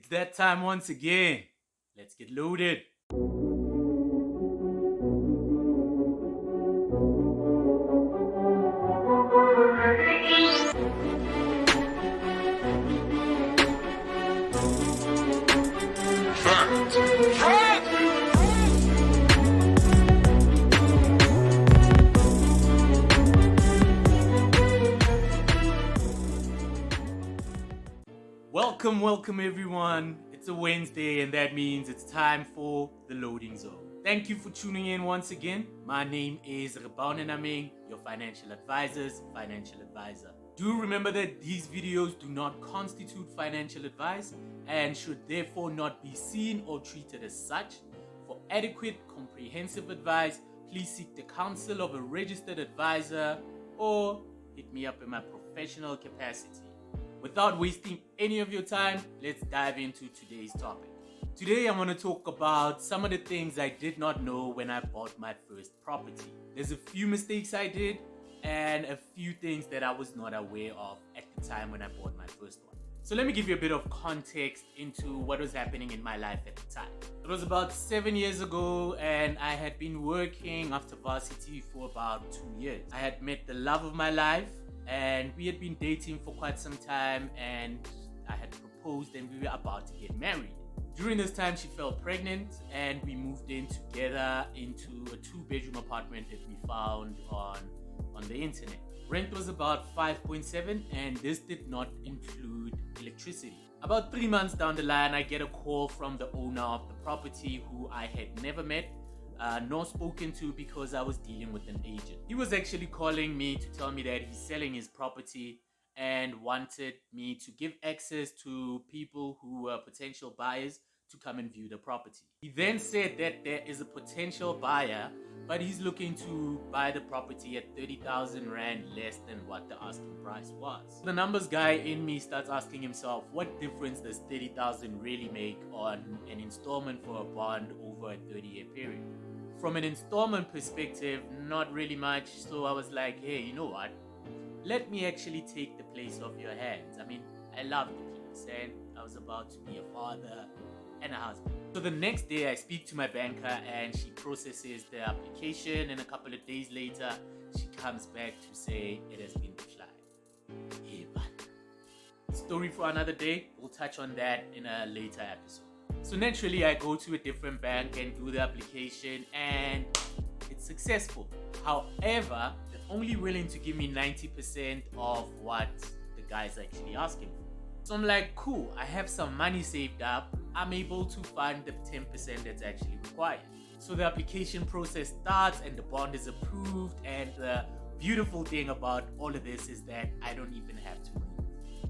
that time once again. Let's get loaded. Welcome everyone. It's a Wednesday, and that means it's time for the loading zone. Thank you for tuning in once again. My name is Rebound Naming, your financial advisor's financial advisor. Do remember that these videos do not constitute financial advice and should therefore not be seen or treated as such. For adequate, comprehensive advice, please seek the counsel of a registered advisor or hit me up in my professional capacity. Without wasting any of your time, let's dive into today's topic. Today I want to talk about some of the things I did not know when I bought my first property. There's a few mistakes I did and a few things that I was not aware of at the time when I bought my first one. So let me give you a bit of context into what was happening in my life at the time. It was about 7 years ago, and I had been working after varsity for about 2 years. I had met the love of my life, and we had been dating for quite some time, and I had proposed and we were about to get married. During this time, she fell pregnant and we moved in together into a 2-bedroom apartment that we found on the internet. Rent was about 5.7, and this did not include electricity. About 3 months down the line, I get a call from the owner of the property, who I had never met nor spoken to because I was dealing with an agent. He was actually calling me to tell me that he's selling his property and wanted me to give access to people who were potential buyers to come and view the property. He then said that there is a potential buyer, but he's looking to buy the property at 30,000 Rand less than what the asking price was. The numbers guy in me starts asking himself, what difference does 30,000 really make on an installment for a bond over a 30-year period? From an installment perspective, not really much. So I was like, hey, you know what? Let me actually take the place off your hands. I mean, I love the place and I was about to be a father and a husband. So the next day I speak to my banker and she processes the application, and a couple of days later she comes back to say it has been declined. Hey, but story for another day. We'll touch on that in a later episode. So naturally I go to a different bank and do the application, and it's successful. However, they're only willing to give me 90% of what the guy's actually asking for. So I'm like, cool, I have some money saved up. I'm able to fund the 10% that's actually required. So the application process starts and the bond is approved, and the beautiful thing about all of this is that I don't even have to move.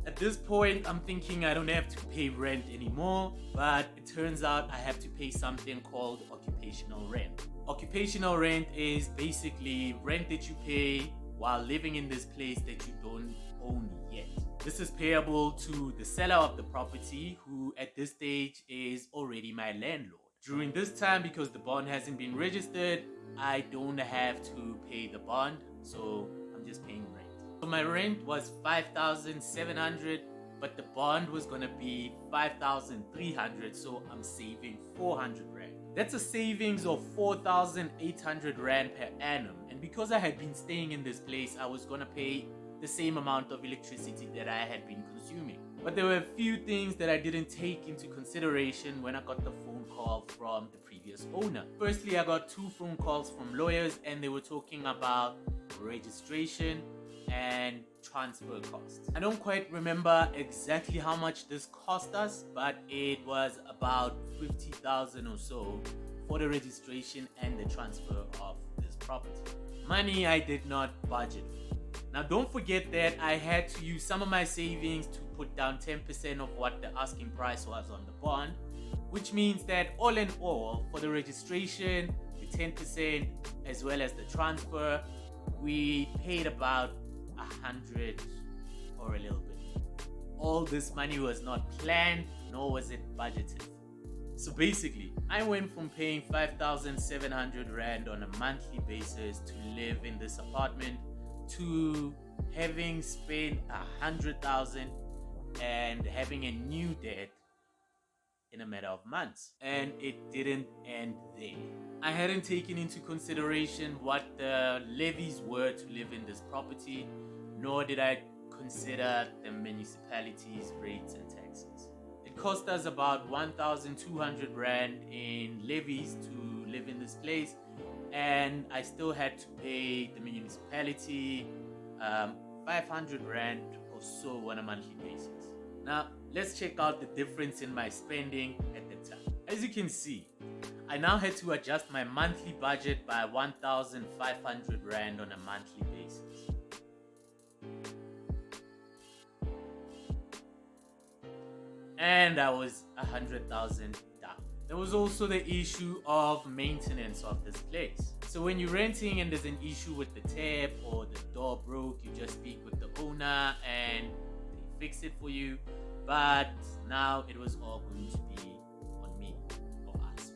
At this point, I'm thinking I don't have to pay rent anymore, but it turns out I have to pay something called occupational rent. Occupational rent is basically rent that you pay while living in this place that you don't own yet. This is payable to the seller of the property, who at this stage is already my landlord. During this time, because the bond hasn't been registered, I don't have to pay the bond, so I'm just paying rent. So my rent was 5,700, but the bond was gonna be 5,300, so I'm saving 400 Rand. That's a savings of 4,800 Rand per annum. And because I had been staying in this place, I was gonna pay the same amount of electricity that I had been consuming. But there were a few things that I didn't take into consideration when I got the phone call from the previous owner. Firstly, I got 2 phone calls from lawyers, and they were talking about registration and transfer costs. I don't quite remember exactly how much this cost us, but it was about 50,000 or so for the registration and the transfer of this property. Money I did not budget for. Now don't forget that I had to use some of my savings to put down 10% of what the asking price was on the bond, which means that all in all, for the registration, the 10%, as well as the transfer, we paid about 100 or a little bit. All this money was not planned, nor was it budgeted. So basically, I went from paying 5,700 Rand on a monthly basis to live in this apartment to having spent 100,000 and having a new debt in a matter of months. And it didn't end there. I hadn't taken into consideration what the levies were to live in this property, nor did I consider the municipality's rates and taxes. It cost us about 1,200 Rand in levies to live in this place, and I still had to pay the municipality 500 Rand or so on a monthly basis. Now, let's check out the difference in my spending at the time. As you can see, I now had to adjust my monthly budget by 1,500 Rand on a monthly basis. And I was 100,000 down. There was also the issue of maintenance of this place. So when you're renting and there's an issue with the tap or the door broke, you just speak with the owner and they fix it for you. But now it was all going to be on me or us.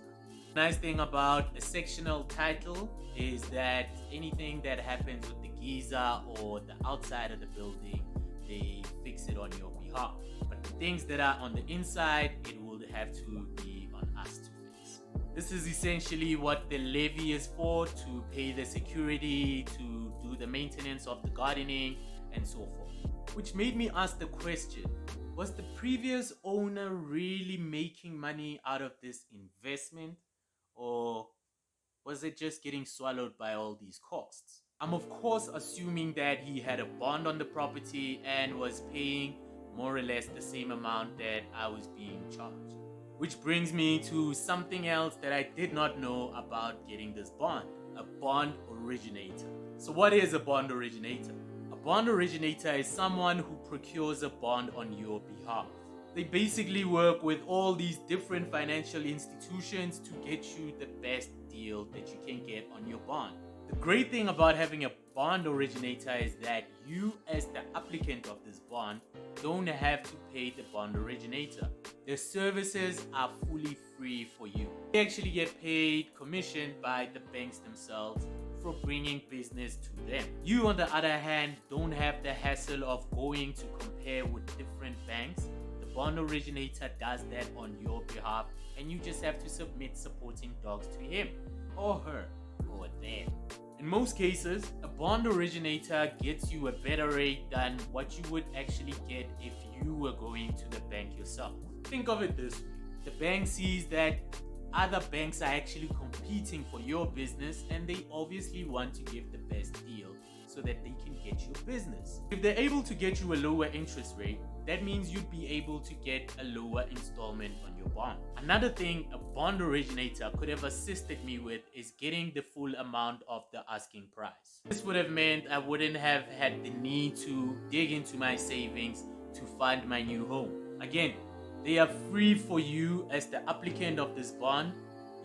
Nice thing about a sectional title is that anything that happens with the geyser or the outside of the building, they fix it on your behalf. But the things that are on the inside, it will have to be on us to fix. This is essentially what the levy is for, to pay the security, to do the maintenance of the gardening, and so forth. Which made me ask the question, was the previous owner really making money out of this investment, or was it just getting swallowed by all these costs? I'm of course assuming that he had a bond on the property and was paying more or less the same amount that I was being charged. Which brings me to something else that I did not know about getting this bond, a bond originator. So what is a bond originator? A bond originator is someone who procures a bond on your behalf. They basically work with all these different financial institutions to get you the best deal that you can get on your bond. The great thing about having a bond originator is that you, as the applicant of this bond, don't have to pay the bond originator. Their services are fully free for you. They actually get paid commission by the banks themselves for bringing business to them. You, on the other hand, don't have the hassle of going to compare with different banks. The bond originator does that on your behalf, and you just have to submit supporting docs to him or her or them. In most cases, a bond originator gets you a better rate than what you would actually get if you were going to the bank yourself. Think of it this way. The bank sees that other banks are actually competing for your business, and they obviously want to give the best deal so that they can get your business. If they're able to get you a lower interest rate, that means you'd be able to get a lower installment on your bond. Another thing a bond originator could have assisted me with is getting the full amount of the asking price. This would have meant I wouldn't have had the need to dig into my savings to fund my new home. Again, they are free for you as the applicant of this bond.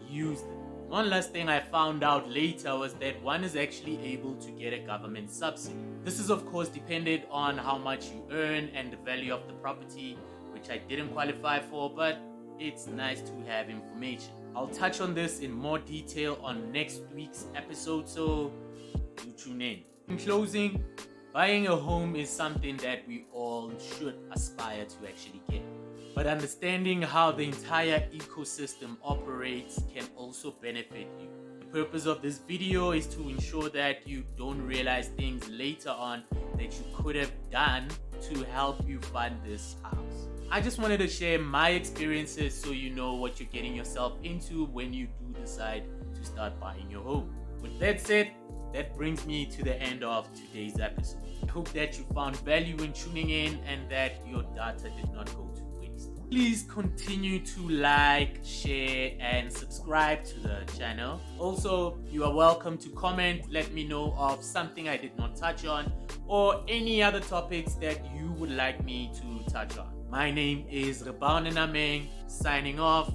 Use them. One last thing I found out later was that one is actually able to get a government subsidy. This is of course dependent on how much you earn and the value of the property, which I didn't qualify for, but it's nice to have information. I'll touch on this in more detail on next week's episode, so do tune in. In closing, buying a home is something that we all should aspire to actually get. But understanding how the entire ecosystem operates can also benefit you. The purpose of this video is to ensure that you don't realize things later on that you could have done to help you fund this house. I just wanted to share my experiences so you know what you're getting yourself into when you do decide to start buying your home. With that said, that brings me to the end of today's episode. I hope that you found value in tuning in and that your data did not go to waste. Please continue to like, share, and subscribe to the channel. Also, you are welcome to comment, let me know of something I did not touch on or any other topics that you would like me to touch on. My name is Rebounden Ameng, signing off.